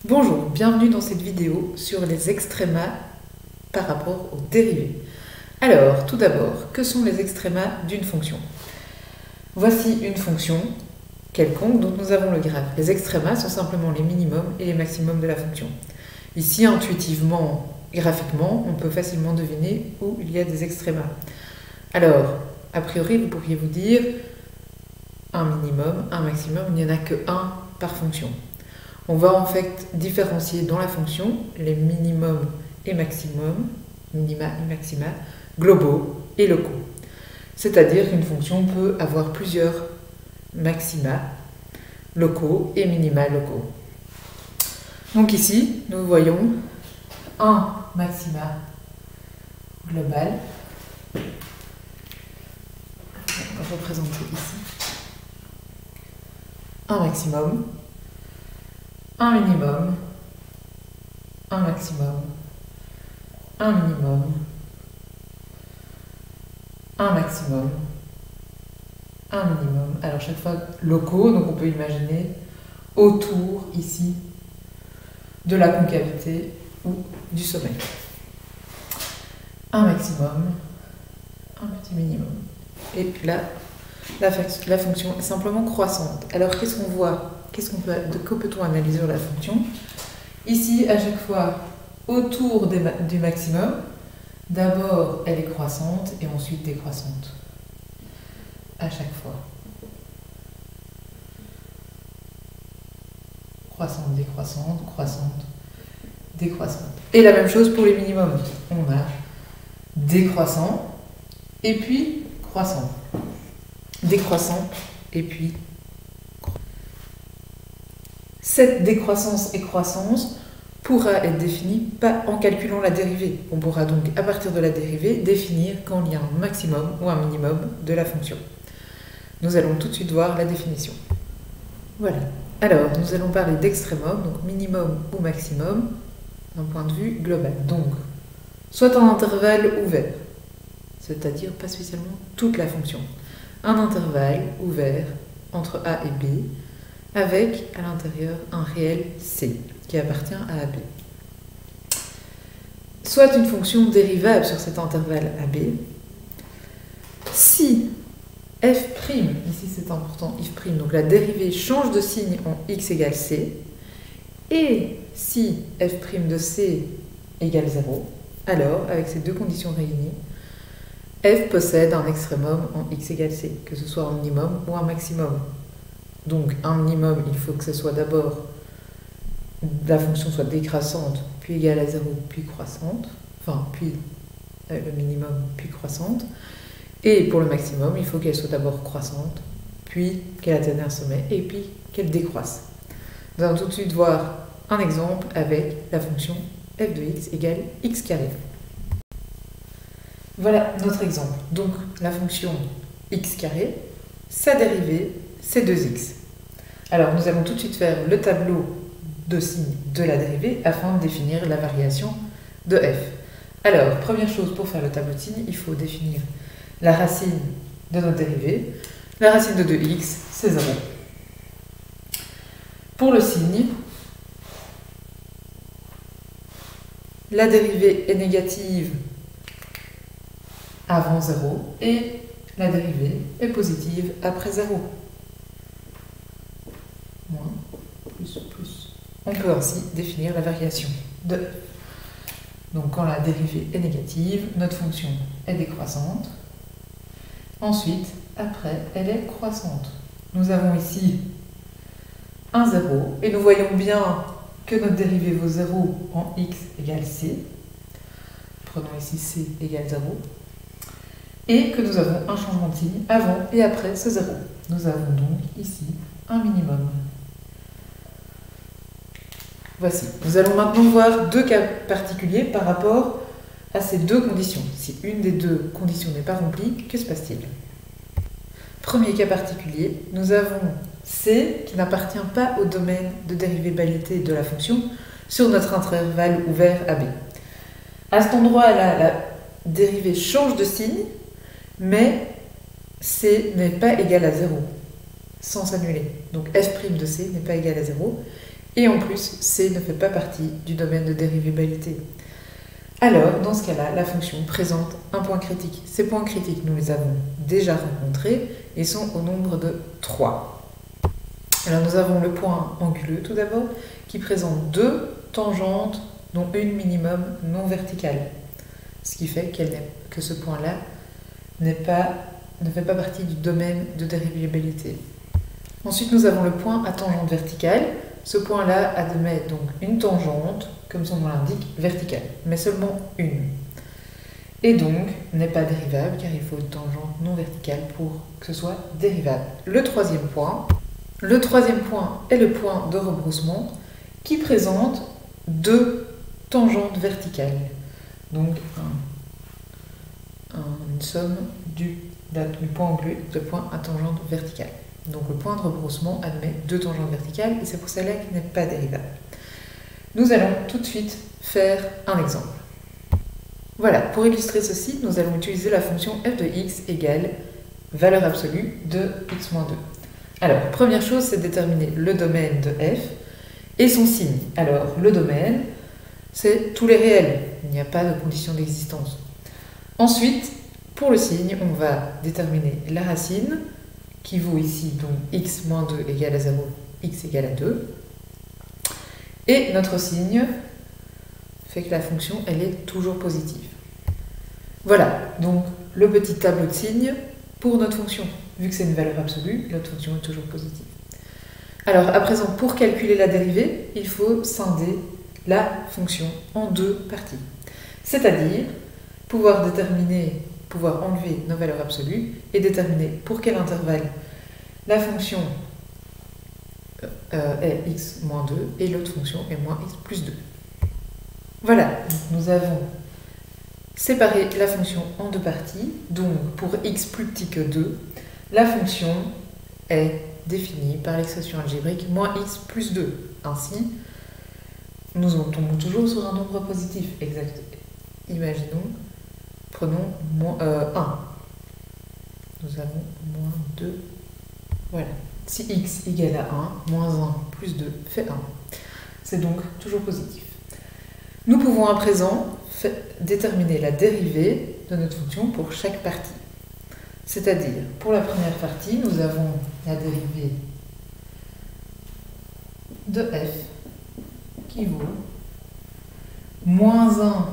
Bonjour, bienvenue dans cette vidéo sur les extrémas par rapport aux dérivés. Alors, tout d'abord, que sont les extrémas d'une fonction? Voici une fonction quelconque dont nous avons le graphe. Les extrémas sont simplement les minimums et les maximums de la fonction. Ici, intuitivement, graphiquement, on peut facilement deviner où il y a des extrémas. Alors, a priori, vous pourriez vous dire un minimum, un maximum, il n'y en a que un par fonction. On va en fait différencier dans la fonction les minimums et maximums, minima et maxima, globaux et locaux. C'est-à-dire qu'une fonction peut avoir plusieurs maxima locaux et minima locaux. Donc ici, nous voyons un maxima global. On va représenter ici un maximum, un minimum, un maximum, un minimum, un maximum, un minimum. Alors chaque fois locaux, donc on peut imaginer autour ici de la concavité ou du sommet. Un maximum, un petit minimum. Et là, la fonction est simplement croissante. Alors qu'est-ce qu'on voit? Que peut-on analyser sur la fonction? Ici, à chaque fois, autour du maximum, d'abord elle est croissante et ensuite décroissante. À chaque fois. Croissante, décroissante, croissante, décroissante. Et la même chose pour les minimums. On a décroissant et puis croissant. Décroissant et puis croissant. Cette décroissance et croissance pourra être définie en calculant la dérivée. On pourra donc, à partir de la dérivée, définir quand il y a un maximum ou un minimum de la fonction. Nous allons tout de suite voir la définition. Voilà. Alors, nous allons parler d'extrémum, donc minimum ou maximum, d'un point de vue global. Donc, soit un intervalle ouvert, c'est-à-dire pas spécialement toute la fonction. Un intervalle ouvert entre A et B, avec à l'intérieur un réel C qui appartient à AB. Soit une fonction dérivable sur cet intervalle AB, si f', ici c'est important, if', donc la dérivée change de signe en x égale C, et si f' de C égale 0, alors, avec ces deux conditions réunies, f possède un extrémum en x égale C, que ce soit un minimum ou un maximum. Donc un minimum, il faut que ce soit d'abord la fonction soit décroissante, puis égale à 0, puis croissante, enfin puis le minimum, puis croissante. Et pour le maximum, il faut qu'elle soit d'abord croissante, puis qu'elle atteigne un sommet, et puis qu'elle décroisse. Nous allons tout de suite voir un exemple avec la fonction f de x égale x carré. Voilà notre exemple. Donc la fonction x carré, sa dérivée, c'est 2x. Alors nous allons tout de suite faire le tableau de signes de la dérivée afin de définir la variation de f. Alors, première chose pour faire le tableau de signes, il faut définir la racine de notre dérivée. La racine de 2x, c'est 0. Pour le signe, la dérivée est négative avant 0 et la dérivée est positive après 0. Moins, plus, plus. On peut ainsi définir la variation de f. Donc quand la dérivée est négative, notre fonction est décroissante. Ensuite, après, elle est croissante. Nous avons ici un 0 et nous voyons bien que notre dérivée vaut 0 en x égale c. Prenons ici c égale 0. Et que nous avons un changement de signe avant et après ce 0. Nous avons donc ici un minimum. Voici. Nous allons maintenant voir deux cas particuliers par rapport à ces deux conditions. Si une des deux conditions n'est pas remplie, que se passe-t-il? Premier cas particulier, nous avons C qui n'appartient pas au domaine de dérivabilité de la fonction sur notre intervalle ouvert AB. À cet endroit-là, la dérivée change de signe, mais C n'est pas égal à 0, sans s'annuler. Donc f' de C n'est pas égal à 0. Et en plus, C ne fait pas partie du domaine de dérivabilité. Alors, dans ce cas-là, la fonction présente un point critique. Ces points critiques, nous les avons déjà rencontrés et sont au nombre de 3. Alors, nous avons le point anguleux, tout d'abord, qui présente 2 tangentes, dont une minimum non verticale. Ce qui fait que ce point-là ne fait pas partie du domaine de dérivabilité. Ensuite, nous avons le point à tangente verticale. Ce point-là admet donc une tangente, comme son nom l'indique, verticale, mais seulement une. Et donc, n'est pas dérivable, car il faut une tangente non verticale pour que ce soit dérivable. Le troisième point est le point de rebroussement, qui présente 2 tangentes verticales. Donc, une somme du point anguleux de point à tangente verticale. Donc le point de rebroussement admet 2 tangentes verticales et c'est pour cela qu'il n'est pas dérivable. Nous allons tout de suite faire un exemple. Voilà, pour illustrer ceci, nous allons utiliser la fonction f de x égale valeur absolue de x moins 2. Alors, première chose, c'est déterminer le domaine de f et son signe. Alors, le domaine, c'est tous les réels, il n'y a pas de condition d'existence. Ensuite, pour le signe, on va déterminer la racine, qui vaut ici donc x moins 2 égale à 0, x égale à 2. Et notre signe fait que la fonction, elle est toujours positive. Voilà, donc le petit tableau de signes pour notre fonction. Vu que c'est une valeur absolue, notre fonction est toujours positive. Alors, à présent, pour calculer la dérivée, il faut scinder la fonction en 2 parties. C'est-à-dire pouvoir enlever nos valeurs absolues et déterminer pour quel intervalle la fonction est x moins 2 et l'autre fonction est moins x plus 2. Voilà, donc nous avons séparé la fonction en 2 parties. Donc pour x plus petit que 2, la fonction est définie par l'expression algébrique moins x plus 2. Ainsi, nous tombons toujours sur un nombre positif. Exact. Imaginons, prenons 1. Nous avons moins 2. Voilà. Si x égale à 1, moins 1 plus 2 fait 1. C'est donc toujours positif. Nous pouvons à présent déterminer la dérivée de notre fonction pour chaque partie. C'est-à-dire, pour la première partie, nous avons la dérivée de f qui vaut moins 1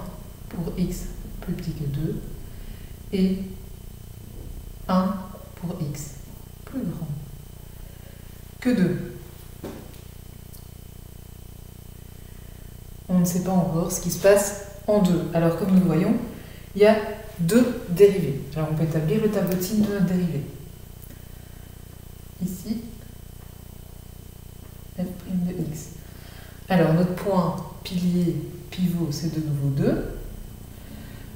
pour x plus petit que 2 et 1 pour x plus grand que 2. On ne sait pas encore ce qui se passe en 2. Alors comme nous le voyons, il y a 2 dérivées. Alors on peut établir le tableau de signes de notre dérivée. Ici, f' de x. Alors notre point pilier, pivot, c'est de nouveau 2.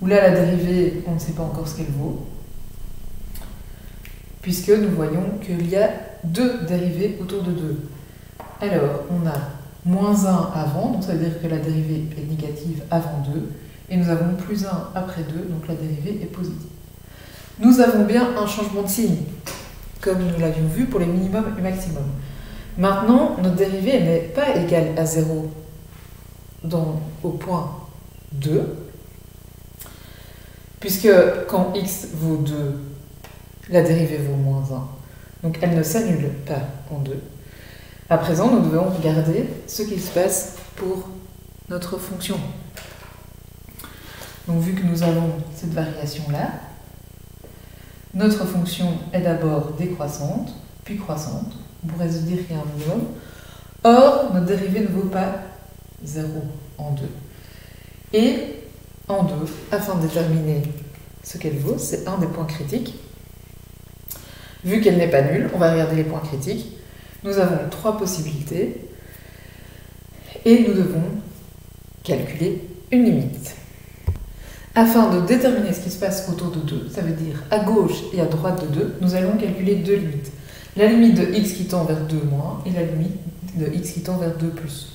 Où là, la dérivée, on ne sait pas encore ce qu'elle vaut. Puisque nous voyons qu'il y a 2 dérivées autour de 2. Alors, on a moins 1 avant, donc ça veut dire que la dérivée est négative avant 2. Et nous avons plus 1 après 2, donc la dérivée est positive. Nous avons bien un changement de signe, comme nous l'avions vu pour les minimums et maximums. Maintenant, notre dérivée n'est pas égale à 0 au point 2, puisque quand x vaut 2, la dérivée vaut moins 1. Donc elle ne s'annule pas en 2. À présent, nous devons regarder ce qu'il se passe pour notre fonction. Donc vu que nous avons cette variation-là, notre fonction est d'abord décroissante, puis croissante. On pourrait se dire qu'il y a un minimum. Or, notre dérivée ne vaut pas 0 en 2. Et en 2, afin de déterminer ce qu'elle vaut, c'est un des points critiques. Vu qu'elle n'est pas nulle, on va regarder les points critiques. Nous avons 3 possibilités et nous devons calculer une limite. Afin de déterminer ce qui se passe autour de 2, ça veut dire à gauche et à droite de 2, nous allons calculer 2 limites. La limite de x qui tend vers 2 moins et la limite de x qui tend vers 2 plus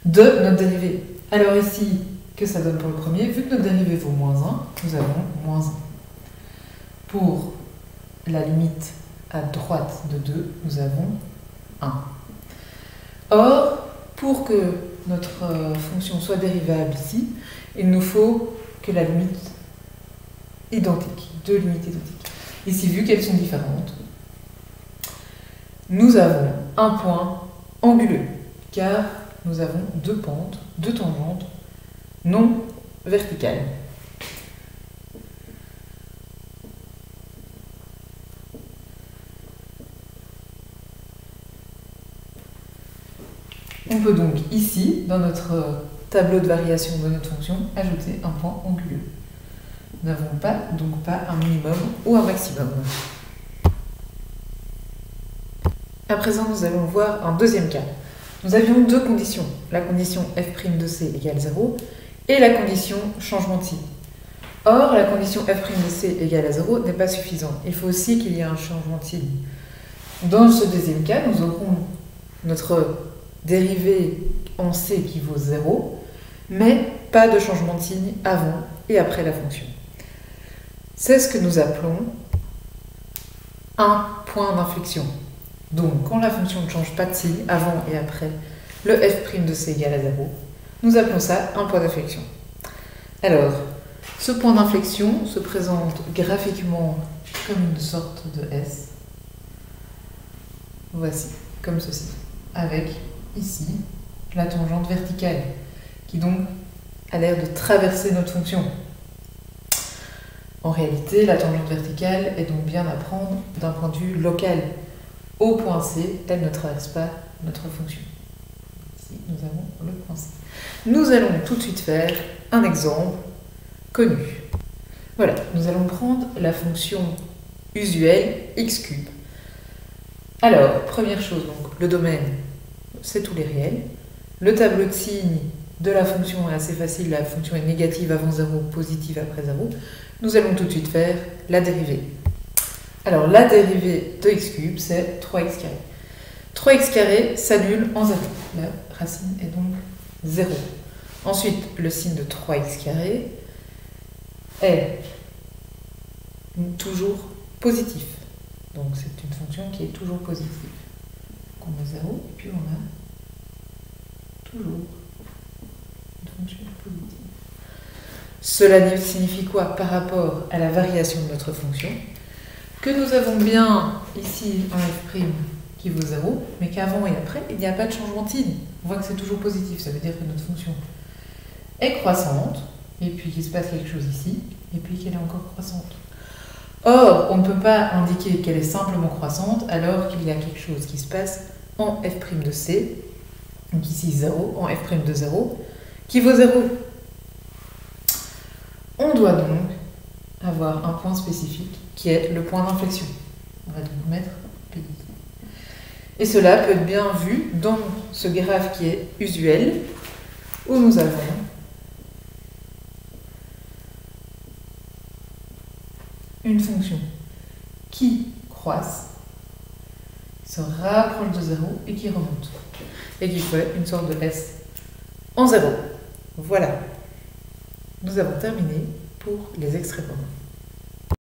de notre dérivée. Alors ici, que ça donne pour le premier? Vu que notre dérivée vaut moins 1, nous avons moins 1. Pour la limite à droite de 2, nous avons 1. Or, pour que notre fonction soit dérivable ici, il nous faut que la limite identique, deux limites identiques. Ici, vu qu'elles sont différentes, nous avons un point anguleux, car nous avons deux pentes, deux tangentes non verticales. On peut donc ici, dans notre tableau de variation de notre fonction, ajouter un point anguleux. Nous n'avons donc pas un minimum ou un maximum. À présent, nous allons voir un deuxième cas. Nous avions deux conditions, la condition f' de c égale 0 et la condition changement de signe. Or, la condition f' de c égale à 0 n'est pas suffisante. Il faut aussi qu'il y ait un changement de signe. Dans ce deuxième cas, nous aurons notre dérivée en c qui vaut 0, mais pas de changement de signe avant et après la fonction. C'est ce que nous appelons un point d'inflexion. Donc, quand la fonction ne change pas de signe avant et après le f' de c égale à 0, nous appelons ça un point d'inflexion. Alors, ce point d'inflexion se présente graphiquement comme une sorte de S. Voici, comme ceci, avec ici la tangente verticale, qui donc a l'air de traverser notre fonction. En réalité, la tangente verticale est donc bien à prendre d'un point de vue local. Au point C, elle ne traverse pas notre fonction. Ici, nous avons le point C. Nous allons tout de suite faire un exemple connu. Voilà, nous allons prendre la fonction usuelle x3. Alors, première chose, donc, le domaine, c'est tous les réels. Le tableau de signes de la fonction est assez facile, la fonction est négative avant 0, positive après 0. Nous allons tout de suite faire la dérivée. Alors, la dérivée de x3, c'est 3x carré. 3x carré s'annule en 0. La racine est donc 0. Ensuite, le signe de 3x carré est toujours positif. Donc, c'est une fonction qui est toujours positive. Donc, on a 0 et puis on a toujours une fonction positive. Cela signifie quoi par rapport à la variation de notre fonction? Que nous avons bien ici un f' qui vaut 0, mais qu'avant et après, il n'y a pas de changement de signe. On voit que c'est toujours positif, ça veut dire que notre fonction est croissante, et puis qu'il se passe quelque chose ici, et puis qu'elle est encore croissante. Or, on ne peut pas indiquer qu'elle est simplement croissante alors qu'il y a quelque chose qui se passe en f' de c, donc ici 0, en f' de 0, qui vaut 0. On doit donc avoir un point spécifique qui est le point d'inflexion. On va donc mettre P. Et cela peut être bien vu dans ce graphe qui est usuel, où nous avons une fonction qui croisse, se rapproche de 0 et qui remonte. Et qui fait une sorte de S en 0. Voilà. Nous avons terminé pour les extraits communs.